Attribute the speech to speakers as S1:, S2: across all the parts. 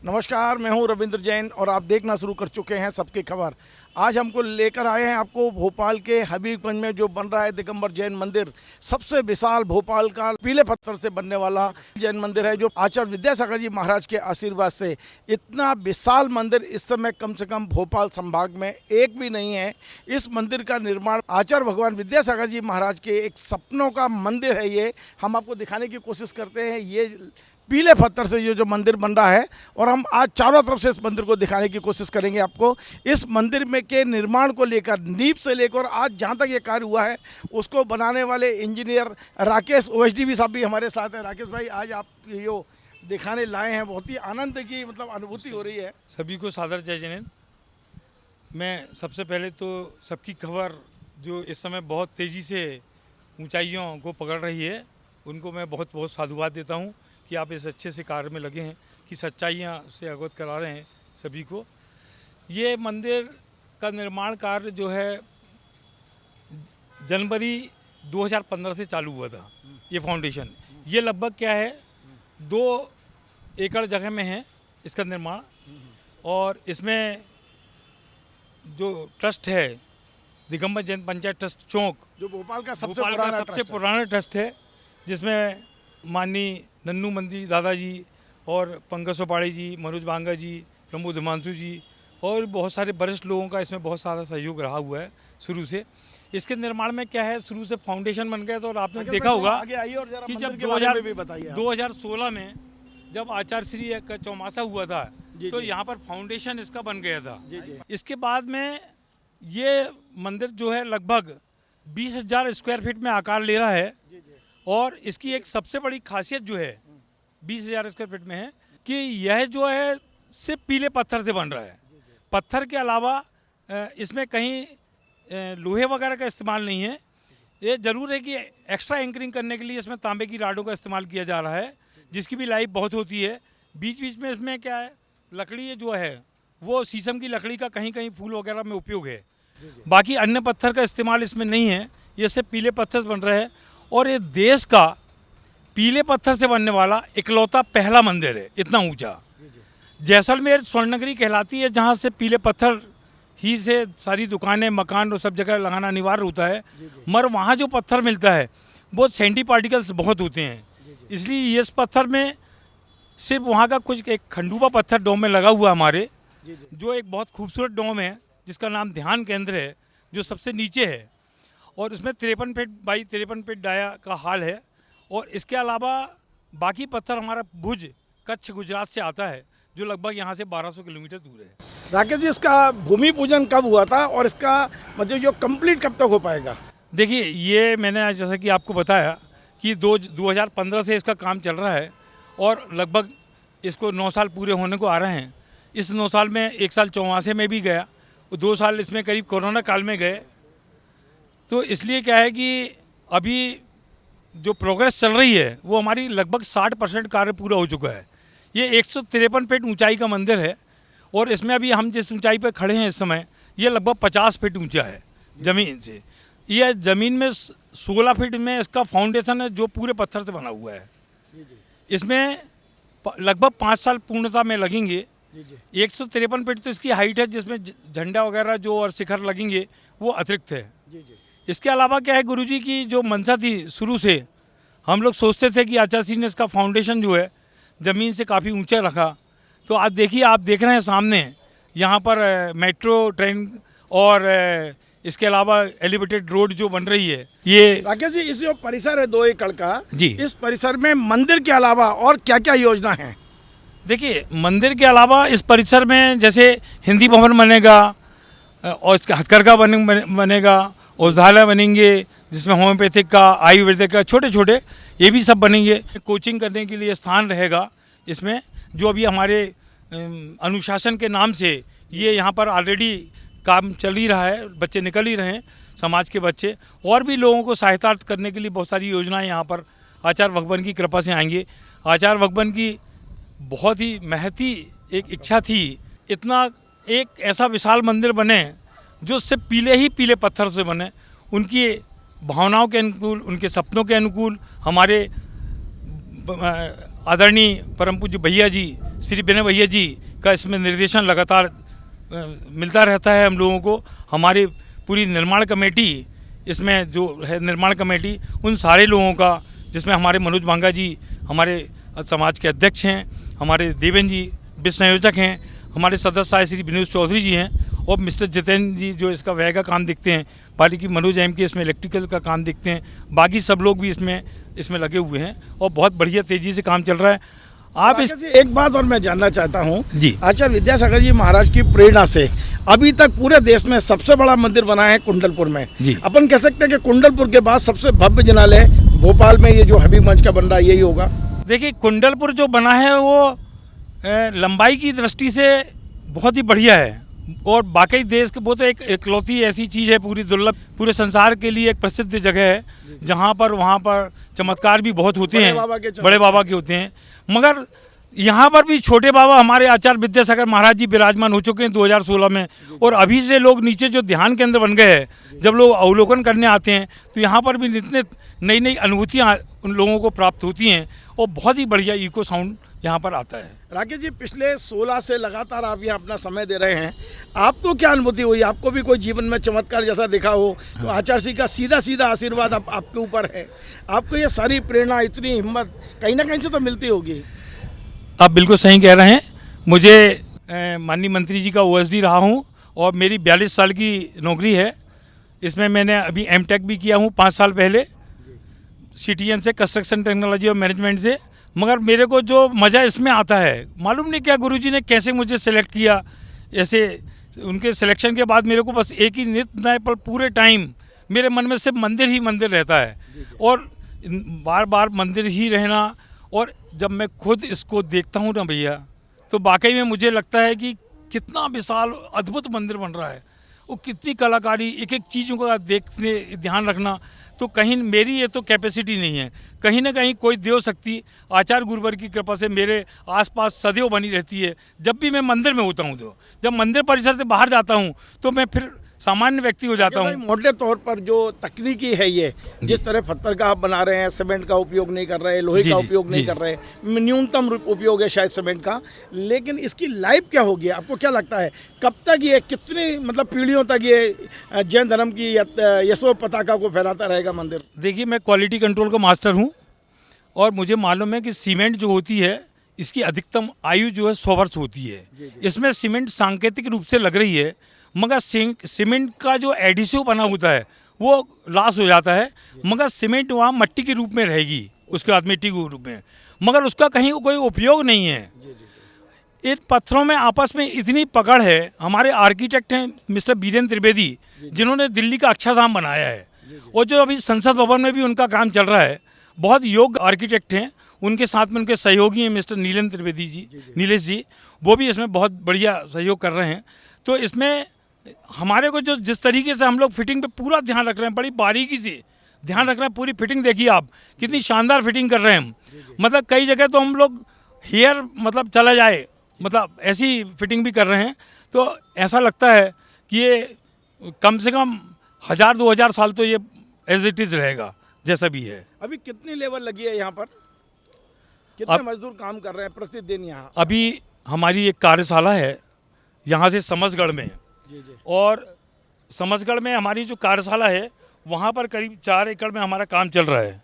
S1: नमस्कार, मैं हूं रविंद्र जैन और आप देखना शुरू कर चुके हैं सबकी खबर। आज हमको लेकर आए हैं आपको भोपाल के हबीबगंज में जो बन रहा है दिगंबर जैन मंदिर। सबसे विशाल भोपाल का पीले पत्थर से बनने वाला जैन मंदिर है, जो आचार्य विद्यासागर जी महाराज के आशीर्वाद से इतना विशाल मंदिर इस समय कम से कम भोपाल संभाग में एक भी नहीं है। इस मंदिर का निर्माण आचार्य भगवान विद्यासागर जी महाराज के एक सपनों का मंदिर है। ये हम आपको दिखाने की कोशिश करते हैं। ये पीले पत्थर से ये जो मंदिर बन रहा है और हम आज चारों तरफ से इस मंदिर को दिखाने की कोशिश करेंगे आपको। इस मंदिर में के निर्माण को लेकर नींव से लेकर आज जहाँ तक ये कार्य हुआ है उसको बनाने वाले इंजीनियर राकेश ओएसडी साहब भी हमारे साथ हैं। राकेश भाई, आज आप यो दिखाने लाए हैं, बहुत ही आनंद की अनुभूति हो रही है।
S2: सभी को सादर जय जैन। मैं सबसे पहले तो सबकी खबर जो इस समय बहुत तेज़ी से ऊंचाइयों को पकड़ रही है उनको मैं बहुत बहुत साधुवाद देता हूं कि आप इस अच्छे से कार्य में लगे हैं, कि सच्चाइयाँ से अवगत करा रहे हैं सभी को। ये मंदिर का निर्माण कार्य जो है जनवरी 2015 से चालू हुआ था। ये फाउंडेशन ये लगभग क्या है 2 एकड़ जगह में है इसका निर्माण। और इसमें जो ट्रस्ट है दिगंबर जैन पंचायत ट्रस्ट चौक,
S1: जो भोपाल का
S2: सबसे पुराना ट्रस्ट है, जिसमें माननीय नन्नू मंत्री दादाजी और पंकज सोपाड़ी जी, मनोज बांगा जी, प्रमोद हिमांशु जी और बहुत सारे वरिष्ठ लोगों का इसमें बहुत सारा सहयोग रहा हुआ है शुरू से। इसके निर्माण में क्या है, शुरू से फाउंडेशन बन गया था और आपने देखा होगा कि जब 2016 में जब आचार्य श्री का चौमासा हुआ था तो यहाँ पर फाउंडेशन इसका बन गया था। इसके बाद में ये मंदिर जो है लगभग 20,000 स्क्वायर फीट में आकार ले रहा है। और इसकी एक सबसे बड़ी खासियत जो है 20,000 स्क्वायर फीट में है कि यह जो है सिर्फ पीले पत्थर से बन रहा है। पत्थर के अलावा इसमें कहीं लोहे वगैरह का इस्तेमाल नहीं है। ये ज़रूर है कि एक्स्ट्रा एंकरिंग करने के लिए इसमें तांबे की राडों का इस्तेमाल किया जा रहा है, जिसकी भी लाइफ बहुत होती है। बीच बीच में इसमें क्या है, लकड़ी जो है वो शीशम की लकड़ी का कहीं कहीं फूल वगैरह में उपयोग है। बाकी अन्य पत्थर का इस्तेमाल इसमें नहीं है। ये सिर्फ पीले पत्थर से बन रहा है और ये देश का पीले पत्थर से बनने वाला इकलौता पहला मंदिर है इतना ऊंचा। जैसलमेर स्वर्णनगरी कहलाती है, जहाँ से पीले पत्थर ही से सारी दुकानें, मकान और सब जगह लगाना अनिवार्य होता है। मगर वहाँ जो पत्थर मिलता है वो सैंडी पार्टिकल्स बहुत होते हैं, इसलिए इस पत्थर में सिर्फ वहाँ का कुछ एक खंडूबा पत्थर डोम में लगा हुआ हमारे, जो एक बहुत खूबसूरत डोम है जिसका नाम ध्यान केंद्र है, जो सबसे नीचे है। और इसमें 53 फीट बाई 53 फीट डाया का हाल है। और इसके अलावा बाकी पत्थर हमारा भुज कच्छ गुजरात से आता है, जो लगभग यहाँ से 1200 किलोमीटर दूर है।
S1: राकेश जी, इसका भूमि पूजन कब हुआ था और इसका मतलब जो कंप्लीट कब तक हो पाएगा?
S2: देखिए, ये मैंने आज जैसा कि आपको बताया कि 2015 से इसका काम चल रहा है और लगभग इसको 9 साल पूरे होने को आ रहे हैं। इस 9 साल में 1 साल चौमासे में भी गया, 2 साल इसमें करीब कोरोना काल में गए। तो इसलिए क्या है कि अभी जो प्रोग्रेस चल रही है वो हमारी लगभग 60% कार्य पूरा हो चुका है। ये 153 फीट ऊंचाई का मंदिर है और इसमें अभी हम जिस ऊंचाई पर खड़े हैं इस समय, ये लगभग 50 फीट ऊंचा है ज़मीन से। यह ज़मीन में 16 फीट में इसका फाउंडेशन है, जो पूरे पत्थर से बना हुआ है। इसमें लगभग 5 साल पूर्णता में लगेंगे। 153 फीट तो इसकी हाइट है, जिसमें झंडा वगैरह जो और शिखर लगेंगे वो अतिरिक्त है। इसके अलावा क्या है, गुरुजी की जो मंशा थी, शुरू से हम लोग सोचते थे कि आचार्य श्री ने इसका फाउंडेशन जो है ज़मीन से काफ़ी ऊंचा रखा। तो आज देखिए, आप देख रहे हैं सामने यहाँ पर मेट्रो ट्रेन और इसके अलावा एलिवेटेड रोड जो बन रही है। ये
S1: राकेश जी, इस जो परिसर है 2 एकड़ का
S2: जी,
S1: इस परिसर में मंदिर के अलावा और क्या क्या योजना है?
S2: देखिए, मंदिर के अलावा इस परिसर में जैसे हिंदी भवन बनेगा और इसका हथकरघा बनेगा, औषधालय बनेंगे जिसमें होम्योपैथिक का, आयुर्वेदिक का, छोटे छोटे ये भी सब बनेंगे। कोचिंग करने के लिए स्थान रहेगा इसमें, जो अभी हमारे अनुशासन के नाम से ये यहाँ पर ऑलरेडी काम चल ही रहा है, बच्चे निकल ही रहे हैं, समाज के बच्चे। और भी लोगों को सहायता करने के लिए बहुत सारी योजनाएं यहाँ पर आचार्य भगवान की कृपा से आएंगे। आचार्य भगवान की बहुत ही महती एक इच्छा थी, इतना एक ऐसा विशाल मंदिर बने जो सिर्फ पीले पत्थर से बने। उनकी भावनाओं के अनुकूल, उनके सपनों के अनुकूल हमारे आदरणीय परम पूज्य भैया जी श्री विनय भैया जी का इसमें निर्देशन लगातार मिलता रहता है हम लोगों को। हमारी पूरी निर्माण कमेटी, इसमें जो है निर्माण कमेटी, उन सारे लोगों का, जिसमें हमारे मनोज बांगा जी हमारे समाज के अध्यक्ष हैं, हमारे देवेन जी विश्व संयोजक हैं, हमारे सदस्य आए श्री विनोद चौधरी जी हैं, और मिस्टर जितेंद्र जी जो इसका व्यय का काम देखते हैं, पार्टी की मनोज एम के इसमें इलेक्ट्रिकल का काम देखते हैं, बाकी सब लोग भी इसमें लगे हुए हैं और बहुत बढ़िया तेज़ी से काम चल रहा है। आप इस
S1: एक बात और मैं जानना चाहता हूँ
S2: जी,
S1: आचार्य विद्यासागर जी महाराज की प्रेरणा से अभी तक पूरे देश में सबसे बड़ा मंदिर बना है कुंडलपुर में
S2: जी।
S1: अपन कह सकते हैं कि कुंडलपुर के बाद सबसे भव्य जिनालय भोपाल में ये जो हबीबगंज का बन रहा है यही होगा।
S2: देखिए, कुंडलपुर जो बना है वो लंबाई की दृष्टि से बहुत ही बढ़िया है, और बाकी देश के वो तो एक इकलौती ऐसी चीज़ है, पूरी दुर्लभ, पूरे संसार के लिए एक प्रसिद्ध जगह है, जहाँ पर वहाँ पर चमत्कार भी बहुत होते हैं, बड़े बाबा के होते हैं। मगर यहाँ पर भी छोटे बाबा हमारे आचार्य विद्यासागर महाराज जी विराजमान हो चुके हैं 2016 में, और अभी से लोग नीचे जो ध्यान केंद्र बन गए हैं, जब लोग अवलोकन करने आते हैं तो यहाँ पर भी इतने नई नई अनुभूतियाँ उन लोगों को प्राप्त होती हैं, और बहुत ही बढ़िया इको साउंड यहाँ पर आता है।
S1: राकेश जी, पिछले 16 से लगातार आप यहाँ अपना समय दे रहे हैं, आपको क्या अनुभूति हुई? आपको भी कोई जीवन में चमत्कार जैसा दिखा हो? तो आचार्य जी का सीधा सीधा आशीर्वाद आपके ऊपर है, आपको ये सारी प्रेरणा, इतनी हिम्मत कहीं ना कहीं से तो मिलती होगी।
S2: आप बिल्कुल सही कह रहे हैं। मुझे माननीय मंत्री जी का ओएसडी रहा हूँ, और मेरी 42 साल की नौकरी है। इसमें मैंने अभी एमटेक भी किया हूँ 5 साल पहले सीटीएम से, कंस्ट्रक्शन टेक्नोलॉजी और मैनेजमेंट से। मगर मेरे को जो मज़ा इसमें आता है, मालूम नहीं क्या गुरुजी ने कैसे मुझे सेलेक्ट किया। ऐसे उनके सिलेक्शन के बाद मेरे को बस एक ही नित नए पर पूरे टाइम मेरे मन में सिर्फ मंदिर ही मंदिर रहता है, और बार बार मंदिर ही रहना। और जब मैं खुद इसको देखता हूँ ना भैया, तो वाकई में मुझे लगता है कि कितना विशाल अद्भुत मंदिर बन रहा है, वो कितनी कलाकारी, एक एक चीज़ों का देखने ध्यान रखना। तो कहीं मेरी ये तो कैपेसिटी नहीं है, कहीं ना कहीं कोई देव शक्ति आचार्य गुरुवर की कृपा से मेरे आसपास सदैव बनी रहती है। जब भी मैं मंदिर में होता हूँ, तो जब मंदिर परिसर से बाहर जाता हूँ तो मैं फिर सामान्य व्यक्ति हो जाता हूँ।
S1: मोटे तौर पर जो तकनीकी है, ये जिस तरह पत्थर का आप बना रहे हैं, सीमेंट का उपयोग नहीं कर रहे, लोहे का उपयोग नहीं कर रहे, न्यूनतम उपयोग है शायद सीमेंट का, लेकिन इसकी लाइफ क्या होगी? आपको क्या लगता है कब तक ये, कितनी मतलब पीढ़ियों तक ये जैन धर्म की यशो पताका को फहराता रहेगा मंदिर?
S2: देखिए, मैं क्वालिटी कंट्रोल का मास्टर हूँ, और मुझे मालूम है कि सीमेंट जो होती है इसकी अधिकतम आयु जो है 100 वर्ष होती है। इसमें सीमेंट सांकेतिक रूप से लग रही है, मगर सीमेंट का जो एडिसिव बना होता है वो लॉस हो जाता है, मगर सीमेंट वहाँ मिट्टी के रूप में रहेगी, उसके बाद मिट्टी के रूप में, मगर उसका कहीं कोई उपयोग नहीं है। इन पत्थरों में आपस में इतनी पकड़ है। हमारे आर्किटेक्ट हैं मिस्टर बीरेंद्र त्रिवेदी, जिन्होंने दिल्ली का अक्षरधाम बनाया है, और जो अभी संसद भवन में भी उनका काम चल रहा है, बहुत योग्य आर्किटेक्ट हैं। उनके साथ में उनके सहयोगी हैं मिस्टर नीलेंद्र त्रिवेदी जी, नीलेश जी, वो भी इसमें बहुत बढ़िया सहयोग कर रहे हैं। तो इसमें हमारे को जो जिस तरीके से हम लोग फिटिंग पे पूरा ध्यान रख रहे हैं, बड़ी बारीकी से ध्यान रख रहे हैं, पूरी फिटिंग देखिए आप, कितनी शानदार फिटिंग कर रहे हैं हम। मतलब कई जगह तो हम लोग हेयर मतलब चला जाए, मतलब ऐसी फिटिंग भी कर रहे हैं। तो ऐसा लगता है कि ये कम से कम 1000-2000 साल तो ये एज इट इज़ रहेगा, जैसा भी है।
S1: अभी कितनी लेबर लगी है यहाँ पर? कितने मजदूर काम कर रहे हैं प्रतिदिन यहाँ?
S2: अभी हमारी एक कार्यशाला है यहाँ से समसगढ़ में, और समसगढ़ में हमारी जो कार्यशाला है वहाँ पर करीब 4 एकड़ में हमारा काम चल रहा है।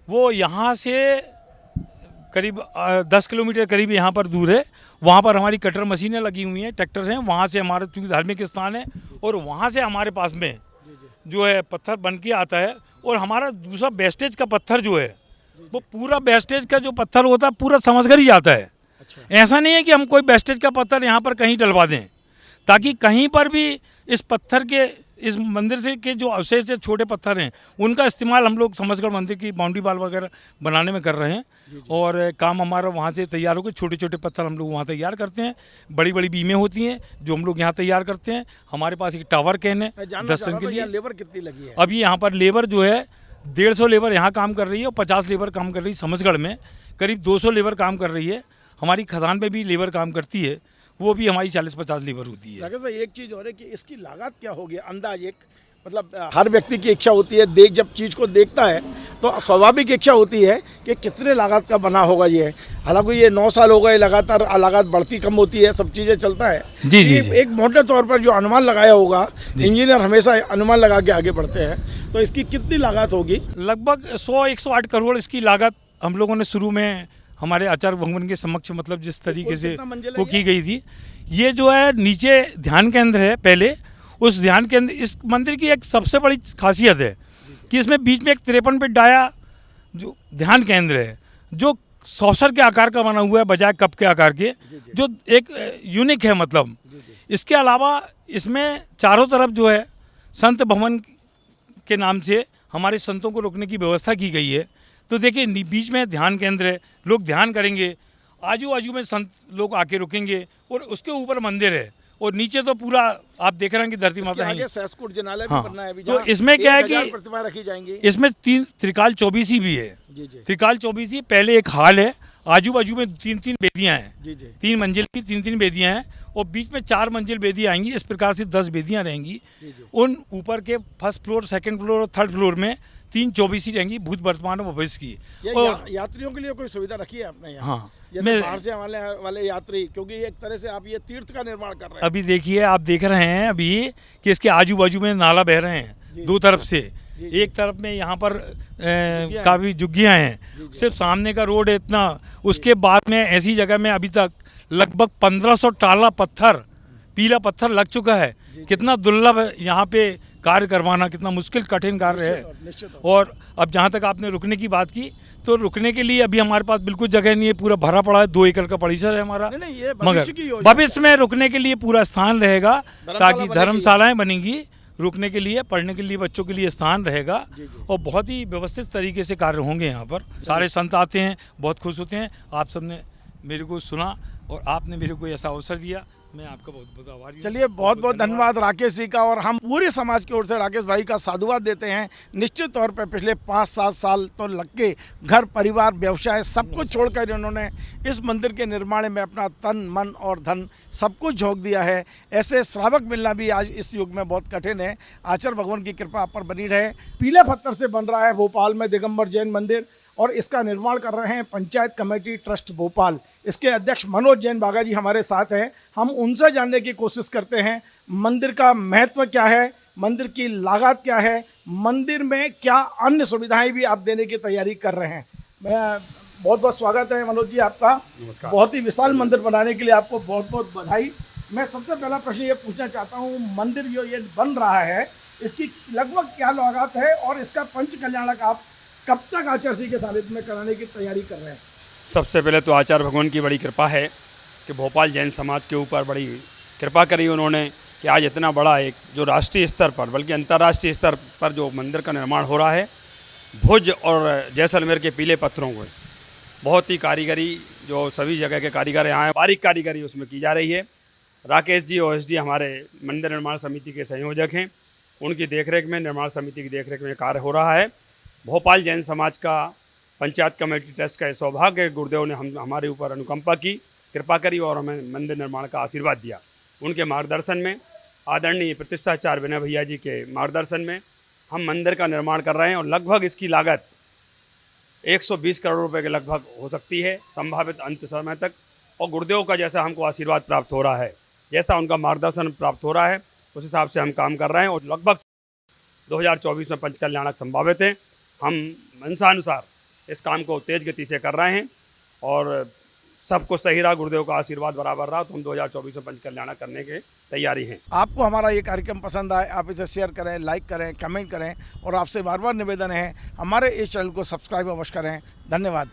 S2: वो यहाँ से करीब 10 किलोमीटर करीब यहाँ पर दूर है। वहाँ पर हमारी कटर मशीनें लगी हुई हैं, ट्रैक्टर हैं। वहाँ से हमारा चूँकि धार्मिक स्थान है, और वहाँ से हमारे पास में जो है पत्थर बन के आता है। और हमारा दूसरा वेस्टेज का पत्थर जो है, वो पूरा वेस्टेज का जो पत्थर होता है पूरा समझकर ही जाता है। ऐसा नहीं है कि हम कोई वेस्टेज का पत्थर यहाँ पर कहीं डलवा दें, ताकि कहीं पर भी इस पत्थर के, इस मंदिर से के जो अवशेष से छोटे पत्थर हैं, उनका इस्तेमाल हम लोग समसगढ़ मंदिर की बाउंड्री वाल वगैरह बनाने में कर रहे हैं। और काम हमारा वहाँ से तैयार होकर छोटे छोटे पत्थर हम लोग वहाँ तैयार करते हैं। बड़ी बड़ी बीमें होती हैं जो हम लोग यहाँ तैयार करते हैं। हमारे पास एक टावर कैन है 10 टन के लिए।
S1: लेबर कितनी लगी है?
S2: अभी यहाँ पर लेबर जो है 150 लेबर यहाँ काम कर रही है, और 50 लेबर काम कर रही है समसगढ़ में। करीब 200 लेबर काम कर रही है। हमारी खदान पे भी लेबर काम करती है, वो भी हमारी 40-50 लेबर होती है।
S1: राकेश भाई, एक चीज़ और है कि इसकी लागत क्या होगी अंदाज एक, मतलब हर व्यक्ति की इच्छा होती है, जब चीज़ को देखता है तो स्वाभाविक इच्छा होती है कि कितने लागत का बना होगा ये। हालांकि ये 9 साल हो गए, लगातार लागत बढ़ती कम होती है, सब चीज़ें चलता है।
S2: जी।
S1: एक मोटे तौर पर जो अनुमान लगाया होगा, इंजीनियर हमेशा अनुमान लगा के आगे बढ़ते हैं, तो इसकी कितनी लागत होगी?
S2: लगभग 100-108 करोड़ इसकी लागत हम लोगों ने शुरू में हमारे आचार्य भगवान के समक्ष मतलब जिस तरीके से वो की गई थी। ये जो है नीचे ध्यान केंद्र है, पहले उस ध्यान केंद्र, इस मंदिर की एक सबसे बड़ी खासियत है कि इसमें बीच में एक 53 फीट डाया जो ध्यान केंद्र है, जो सौसर के आकार का बना हुआ है बजाय कप के आकार के, जो एक यूनिक है। मतलब इसके अलावा इसमें चारों तरफ जो है संत भवन के नाम से हमारे संतों को रुकने की व्यवस्था की गई है। तो देखिए बीच में ध्यान केंद्र है, लोग ध्यान करेंगे, आजू बाजू में संत लोग आके रुकेंगे और उसके ऊपर मंदिर है और नीचे तो पूरा आप देख रहे हैं कि धरती माता है।
S1: सहस्त्रकुट जिनालय भी
S2: हाँ,
S1: बनना है अभी,
S2: तो इसमें क्या है कि
S1: प्रतिमा रखी जाएंगी।
S2: इसमें 3 त्रिकाल चौबीसी भी है। त्रिकाल चौबीसी पहले एक हाल है, आजू बाजू में 3-3 बेदियां हैं, 3 मंजिल की 3-3 बेदियां हैं और बीच में 4 मंजिल बेदियां आएंगी। इस प्रकार से 10 बेदियां रहेंगी। उन ऊपर के फर्स्ट फ्लोर, सेकंड फ्लोर और थर्ड फ्लोर में 3 चौबीसी रहेंगी, भूत वर्तमान और भविष्य की।
S1: और यात्रियों के लिए कोई सुविधा रखी है आपने यहाँ?
S2: हाँ,
S1: मैं बाहर से वाले यात्री, क्योंकि एक तरह से आप ये तीर्थ का निर्माण कर रहे हैं।
S2: अभी देखिए, आप देख रहे हैं अभी कि इसके आजू बाजू में नाला बह रहे हैं 2 तरफ से। एक तरफ में यहाँ पर काफ़ी झुग्गियाँ हैं, सिर्फ सामने का रोड है इतना। उसके बाद में ऐसी जगह में अभी तक लगभग 1500 टाला पत्थर, पीला पत्थर लग चुका है। कितना दुर्लभ है यहाँ पे कार्य करवाना, कितना मुश्किल कठिन कार्य है। और अब जहाँ तक आपने रुकने की बात की, तो रुकने के लिए अभी हमारे पास बिल्कुल जगह नहीं है, पूरा भरा पड़ा है। 2 एकड़ का परिसर है हमारा। मगर भविष्य में रुकने के लिए पूरा स्थान रहेगा, ताकि धर्मशालाएं बनेंगी, रुकने के लिए, पढ़ने के लिए बच्चों के लिए स्थान रहेगा और बहुत ही व्यवस्थित तरीके से कार्य होंगे यहाँ पर। सारे संत आते हैं, बहुत खुश होते हैं। आप सबने मेरे को सुना और आपने मेरे को ऐसा अवसर दिया, मैं आपका बहुत बहुत आभारी हूँ।
S1: चलिए, बहुत बहुत धन्यवाद राकेश जी का। और हम पूरे समाज की ओर से राकेश भाई का साधुवाद देते हैं। निश्चित तौर पर पिछले 5-7 साल तो लग के घर परिवार व्यवसाय सब कुछ छोड़कर इन्होंने इस मंदिर के निर्माण में अपना तन मन और धन सब कुछ झोंक दिया है। ऐसे श्रावक मिलना भी आज इस युग में बहुत कठिन है। आचार्य भगवान की कृपा आप पर बनी रहे। पीले पत्थर से बन रहा है भोपाल में दिगंबर जैन मंदिर और इसका निर्माण कर रहे हैं पंचायत कमेटी ट्रस्ट भोपाल। इसके अध्यक्ष मनोज जैन बागा जी हमारे साथ हैं। हम उनसे जानने की कोशिश करते हैं मंदिर का महत्व क्या है, मंदिर की लागत क्या है, मंदिर में क्या अन्य सुविधाएं भी आप देने की तैयारी कर रहे हैं। मैं बहुत बहुत स्वागत है मनोज जी आपका। बहुत ही विशाल मंदिर बनाने के लिए आपको बहुत बहुत बधाई। मैं सबसे पहला प्रश्न ये पूछना चाहता हूँ, मंदिर जो ये बन रहा है इसकी लगभग क्या लागत है और इसका पंच कल्याणक आप कब तक आचार्य जी के सानिध्य में कराने की तैयारी कर रहे हैं?
S3: सबसे पहले तो आचार्य भगवान की बड़ी कृपा है कि भोपाल जैन समाज के ऊपर बड़ी कृपा करी उन्होंने कि आज इतना बड़ा एक जो राष्ट्रीय स्तर पर बल्कि अंतर्राष्ट्रीय स्तर पर जो मंदिर का निर्माण हो रहा है, भुज और जैसलमेर के पीले पत्थरों को बहुत ही कारीगरी, जो सभी जगह के कारीगर यहाँ हैं, बारीक कारीगरी उसमें की जा रही है। राकेश जी OSD हमारे मंदिर निर्माण समिति के संयोजक हैं, उनकी देखरेख में, निर्माण समिति की देखरेख में कार्य हो रहा है। भोपाल जैन समाज का पंचायत कमेटी ट्रस्ट का सौभाग्य, गुरुदेव ने हमारे ऊपर अनुकंपा की, कृपा करी और हमें मंदिर निर्माण का आशीर्वाद दिया। उनके मार्गदर्शन में, आदरणीय प्रतिष्ठाचार्य विनय भैया जी के मार्गदर्शन में हम मंदिर का निर्माण कर रहे हैं और लगभग इसकी लागत 120 करोड़ रुपए के लगभग हो सकती है संभावित अंत समय तक। और गुरुदेव का जैसा हमको आशीर्वाद प्राप्त हो रहा है, जैसा उनका मार्गदर्शन प्राप्त हो रहा है, उस हिसाब से हम काम कर रहे हैं और लगभग 2024 में पंच कल्याणक संभावित है। हम मनसानुसार इस काम को तेज गति से कर रहे हैं और सबको सही रहा, गुरुदेव का आशीर्वाद बराबर रहा, तो हम 2024 में पंच कल्याणक करने के तैयारी हैं।
S1: आपको हमारा ये कार्यक्रम पसंद आए, आप इसे शेयर करें, लाइक करें, कमेंट करें और आपसे बार बार निवेदन है हमारे इस चैनल को सब्सक्राइब अवश्य करें। धन्यवाद।